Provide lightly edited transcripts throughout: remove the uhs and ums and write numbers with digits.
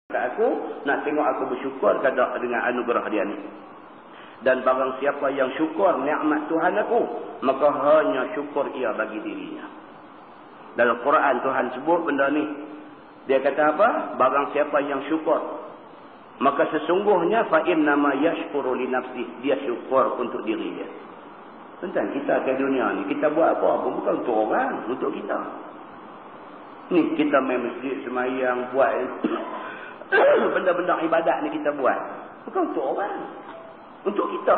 kat aku, nak tengok aku bersyukur ke tak dengan anugerah dia ni. Dan barang siapa yang syukur nikmat Tuhan aku, maka hanya syukur ia bagi dirinya. Dalam Quran Tuhan sebut benda ni. Dia kata apa? Barang siapa yang syukur, maka sesungguhnya fa innama yashkuru li nafsi, dia syukur untuk diri dia. Tentang kita ke dunia ni, kita buat apa pun bukan untuk orang, untuk kita. Ni kita main masjid semayang, buat benda-benda ibadat ni kita buat, bukan untuk orang, untuk kita.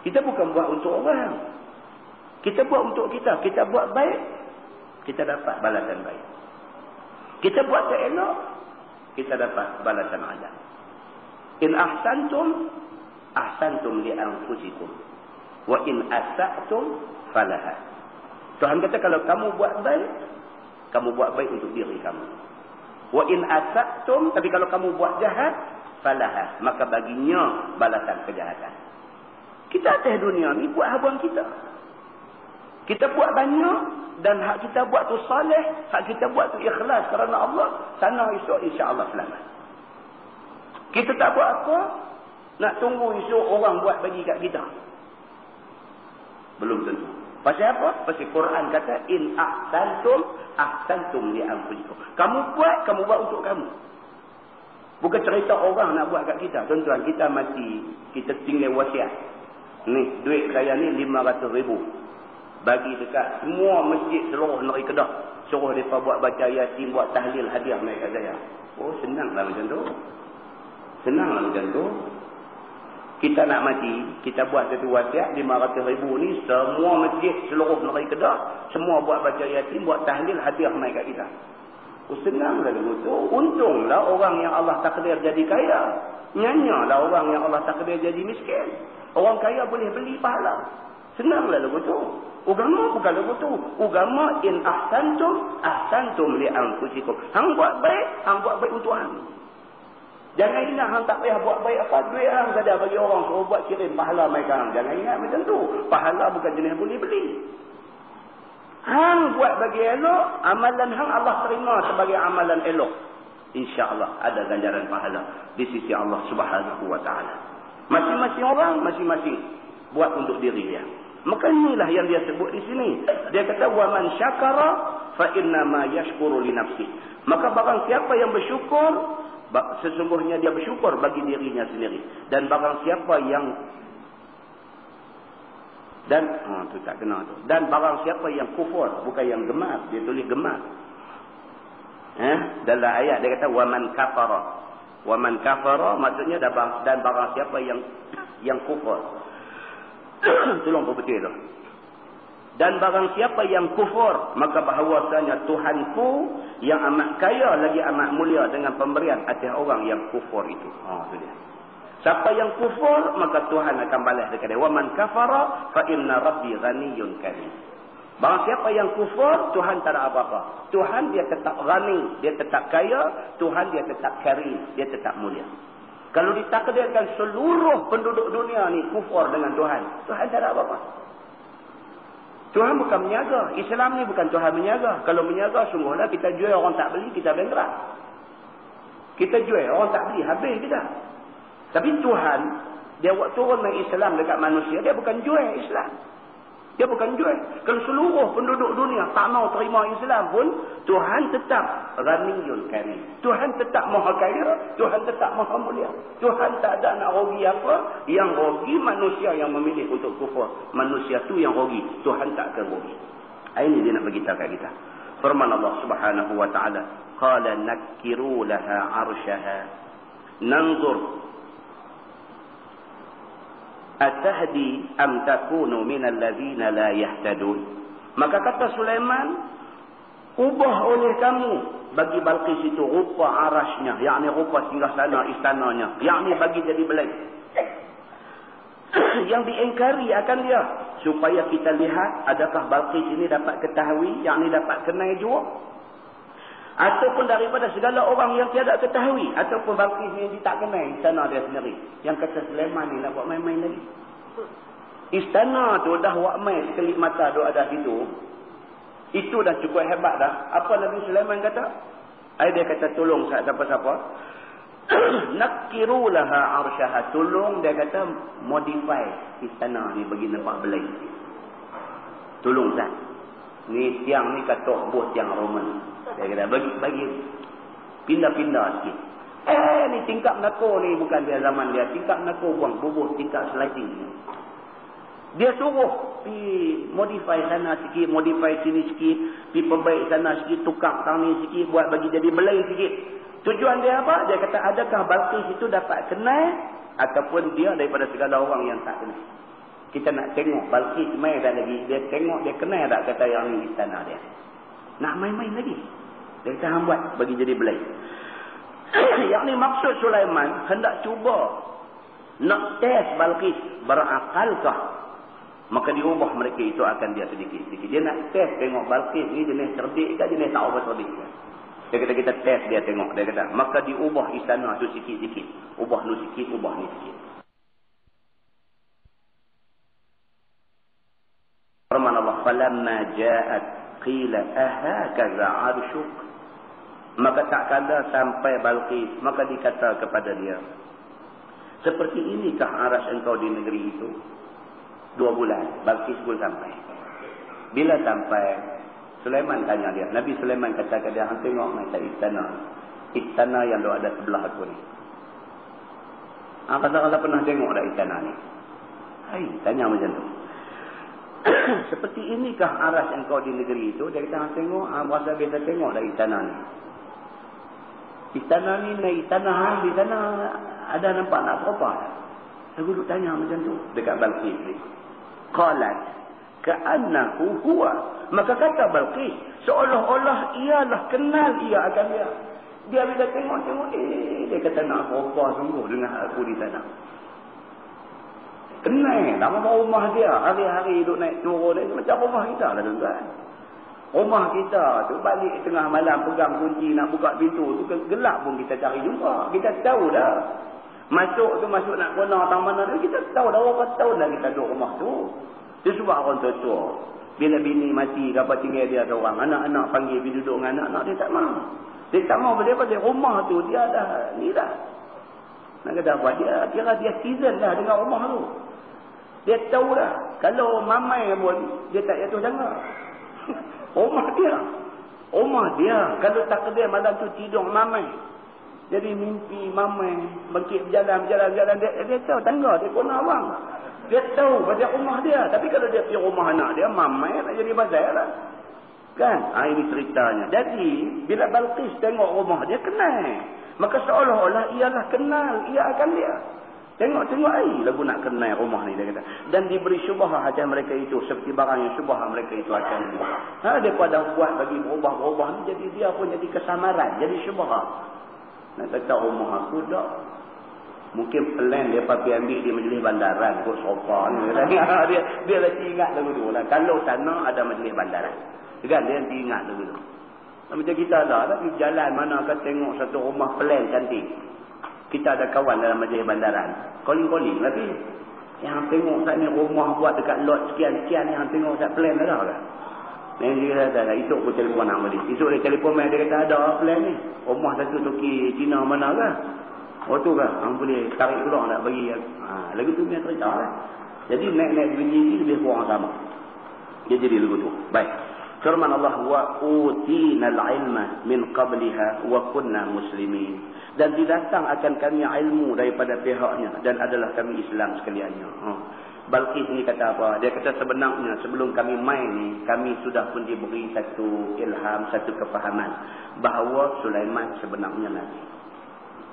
Kita bukan buat untuk orang, kita buat untuk kita. Kita buat baik, kita dapat balasan baik. Kita buat tak elok, kita dapat balasan azab. In ahsantum, ahsantum li anfusikum, wa in asa'tum falaha. Tuhan kata kalau kamu buat baik untuk diri kamu. Wa in asa'tum, tapi kalau kamu buat jahat, falaha, maka baginya balasan kejahatan. Kita atas dunia ni buat habuan kita. Kita buat banyak, dan hak kita buat tu salih, hak kita buat tu ikhlas kerana Allah, sana esok insya-Allah selamat. Kita tak buat apa, nak tunggu esok orang buat bagi kat kita. Belum tentu. Pasal apa? Pasal Quran kata in ahsantum li anfusikum. Kamu buat untuk kamu. Bukan cerita orang nak buat kat kita. Tuan-tuan, kita mati, kita tinggal wasiat. Ni, duit saya ni 500,000. Bagi dekat semua masjid seluruh negeri Kedah. Suruh mereka buat baca Yasin, buat tahlil, hadiah mai kat saya. Oh, senanglah macam tu. Senanglah macam tu. Kita nak mati, kita buat satu wasiat 500,000 ni, semua masjid seluruh negeri Kedah, semua buat baca Yasin, buat tahlil, hadiah mai kat kita. Oh, senanglah tu. Untunglah orang yang Allah takdir jadi kaya. Nyanyalah orang yang Allah takdir jadi miskin. Orang kaya boleh beli pahala. Senanglah lagu tu. Agama bukan lagu tu. Agama in ahsantum li anfusikum. Hang buat baik untuk hang. Jangan ingat hang tak payah buat baik apa, duit hang saja bagi orang suruh buat kirim pahala mai hang. Jangan ingat macam tu. Pahala bukan jenis boleh beli. Hang buat bagi elok, amalan hang Allah terima sebagai amalan elok. Insya-Allah ada ganjaran pahala di sisi Allah Subhanahu wa taala. Masing-masing orang masing-masing buat untuk diri dia. Maka inilah yang dia sebut di sini. Dia kata wa man syakara fa inna ma yashkuru li nafsi. Maka barang siapa yang bersyukur, sesungguhnya dia bersyukur bagi dirinya sendiri. Dan barang siapa yang tu tak kena tu. Dan barang siapa yang kufur, bukan yang gemar, dia tulis gemar. Dalam ayat dia kata wa man kafara. Wa man kafara maksudnya dan barang siapa yang kufur. Tolong betul tu. Dan barang siapa yang kufur, maka bahawasanya Tuhanku yang amat kaya lagi amat mulia dengan pemberian atas orang yang kufur itu. Tu dia. Siapa yang kufur, maka Tuhan akan balas dekat dia. Wa man kafara fa inna rabbi ghaniyyun karim. Barang siapa yang kufur, Tuhan tak ada apa-apa. Tuhan dia tetap ghani, dia tetap kaya, Tuhan dia tetap karim, dia tetap mulia. Kalau ditakdirkan seluruh penduduk dunia ni kufur dengan Tuhan, Tuhan tak ada apa-apa. Tuhan bukan menyaga. Islam ni bukan Tuhan menyaga. Kalau menyaga, sungguhlah kita jual orang tak beli, kita bankrupt. Kita jual orang tak beli, habis kita. Tapi Tuhan, dia buat turun Islam dekat manusia, dia bukan jual Islam. Dia bukan jual. Kalau seluruh penduduk dunia tak mau terima Islam pun, Tuhan tetap Ghaniyyun Karim. Tuhan tetap Maha Kaya, Tuhan tetap Maha Mulia. Tuhan tak ada nak rugi apa. Yang rugi manusia yang memilih untuk kufur. Manusia tu yang rugi. Tuhan tak akan rugi. Ini dia nak beritahu kat kita. Firman Allah Subhanahu wa taala, qala nakkiru laha 'arsyaha nanzur atahdi am takunu minal ladzina la yahtadun. Maka kata Sulaiman, ubah oleh kamu bagi Balqis itu rupa arasnya, yakni rupa singgasana istananya, yakni bagi jadi belai yang diingkari akan dia, supaya kita lihat adakah Balqis ini dapat ketahui, yakni dapat kenal jua, ataupun daripada segala orang yang tiada ketahui, ataupun Balqis ni tak kenal istana dia sendiri. Yang kata Sulaiman ni nak buat main-main lagi. Istana tu dah buat main sekelip mata duk ada situ. Itu dah cukup hebat dah. Apa Nabi Sulaiman kata? Dia kata tolong siapa-siapa. Nakiru laha arsyaha. Tolong dia kata modify istana ni bagi nampak belai. Tolong Zat. Ni tiang ni katok buah tiang Roman. Dia kata bagi pindah-pindah sikit. Ni tingkap nako ni bukan dia zaman dia. Tingkap nako buang bubuh tingkap sliding. Dia suruh pi modify sana sikit, modify sini sikit, pi perbaik sana sikit, tukar sana sikit, buat bagi jadi belai sikit. Tujuan dia apa? Dia kata adakah Balqis itu dapat kenal ataupun dia daripada segala orang yang tak kenal. Kita nak tengok Balqis main dah lagi. Dia tengok dia kenal tak kata yang ni istana dia. Nak main-main lagi. Dia kata hang buat bagi jadi belai. Yang ni maksud Sulaiman hendak cuba nak test Balqis berakalkah. Maka diubah mereka itu akan dia sedikit-sedikit. Dia nak test tengok Balqis ni jenis cerdik ke jenis tak apa cerdik ke. Dia kata kita test dia tengok. Dia kata maka diubah istana tu sikit-sikit. Ubah ni sikit, ubah ni sikit. Firman Allah, falamma ja'at qila ahakaza 'arsyuk. Maka tak kala sampai Balqis, maka dikata kepada dia, seperti inikah aras engkau di negeri itu? 2 bulan, Balqis pun sampai. Bila sampai, Sulaiman tanya dia. Nabi Sulaiman kata ke dia, tengok macam istana. Istana yang ada sebelah aku ni. Kata-kata pernah tengok dah istana ni? Tanya macam tu. Seperti inikah aras engkau di negeri itu? Dia kata, tengok, berasa biasa tengok dah istana ni. Istana ni, istana hang di sana, ada nampak nak apa? Aku duduk tanya macam tu dekat Balqis ni. Qalat ka'annahu huwa. Maka kata Balqis, seolah-olah ialah kenal ia akan dia. Dia bila tengok-tengok, dia kata nak apa sungguh dengan aku di sana. Kenal, nama rumah dia, hari-hari duduk naik turun ni macam rumah kita lah tuan-tuan. Rumah kita tu balik tengah malam pegang kunci nak buka pintu tu gelap pun kita cari jumpa. Kita tahu dah. Masuk nak guna tang mana tu kita tahu dah berapa tahun dah kita duduk rumah tu. Dia sebab orang tua-tua. Bila bini mati dapat tinggal dia seorang, anak-anak panggil pergi duduk dengan anak-anak dia tak mau. Dia tak mau pasal rumah tu dia dah ni dah. Nak kata apa dia kira dia season dah dengan rumah tu. Dia tahu dah kalau mamai pun dia tak jatuh jangka. Rumah dia kalau tak kedai malam tu tidur mamai. Jadi mimpi mamai bangkit berjalan dia tahu tangga dia guna abang. Dia tahu pasal rumah dia. Tapi kalau dia pergi rumah anak dia mamai tak jadi pasal lah. Kan? Ini ceritanya. Jadi bila Balqis tengok rumah dia kenal. Maka seolah-olah ialah kenal ia akan dia. Tengok lagu nak kenal rumah ni dia kata. Dan diberi syubhah akan mereka itu seperti barang yang syubhah mereka itu akan dia. Dia pada buat bagi berubah-ubah ni jadi dia pun jadi kesamaran, jadi syubhah. Nak kata rumah aku tak. Mungkin plan dia pergi ambil di majlis bandaran kot sofa ni. Dia lagi ingat lagu tu lah. Kalau sana ada majlis bandaran. Kan dia nanti ingat lagu tu. Macam kita ada tapi jalan mana akan tengok satu rumah plan cantik. Kita ada kawan dalam majlis bandaran. Calling tapi yang tengok saat ni rumah buat dekat lot sekian-sekian yang tengok saat plan ada kan. Dia kata, esok pun telefon nak balik. Esok dia telefon main, dia kata ada plan ni. Rumah satu Turki Cina mana kan. Oh tu kan, orang boleh tarik keluar nak bagi. Lagu tu punya cerita lah. Jadi naik-naik bunyi ni lebih kurang sama. Dia jadi lagu tu. Baik. Firman Allah, wa utinal ilma min qabliha wa kunna muslimin. Dan didatang akan kami ilmu daripada pihaknya dan adalah kami Islam sekaliannya. Balqis ni kata apa? Dia kata sebenarnya sebelum kami main ni, kami sudah pun diberi satu ilham, satu kefahaman bahawa Sulaiman sebenarnya Nabi.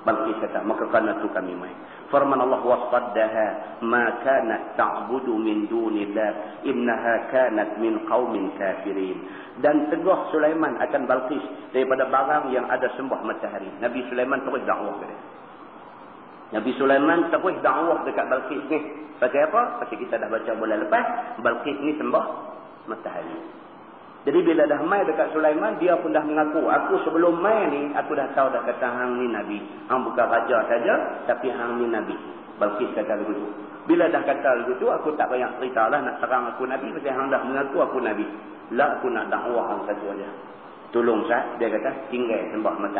Balqis kata, maka kerana tu kami main. Firman Allah, wasaddaha ma kanat ta'budu min dunillah innaha kanat min qaumin kafirin. Dan tegah Sulaiman akan Balqis daripada barang yang ada sembah matahari. Nabi Sulaiman terus dakwah ke dia. Nabi Sulaiman terus dakwah dekat Balqis ni. Pasal apa? Pasal kita dah baca bulan lepas, Balqis ni sembah matahari. Jadi bila dah mai dekat Sulaiman, dia pun dah mengaku, aku sebelum mai ni, aku dah tahu dah kata hang ni Nabi. Hang bukan raja saja, tapi hang ni Nabi. Balqis kata begitu. Bila dah kata begitu, aku tak payah cerita lah nak terang aku Nabi, pasal hang dah mengaku aku Nabi. Lah aku nak dakwah hang satu aja. Tolong sah, dia kata tinggal sembah matahari.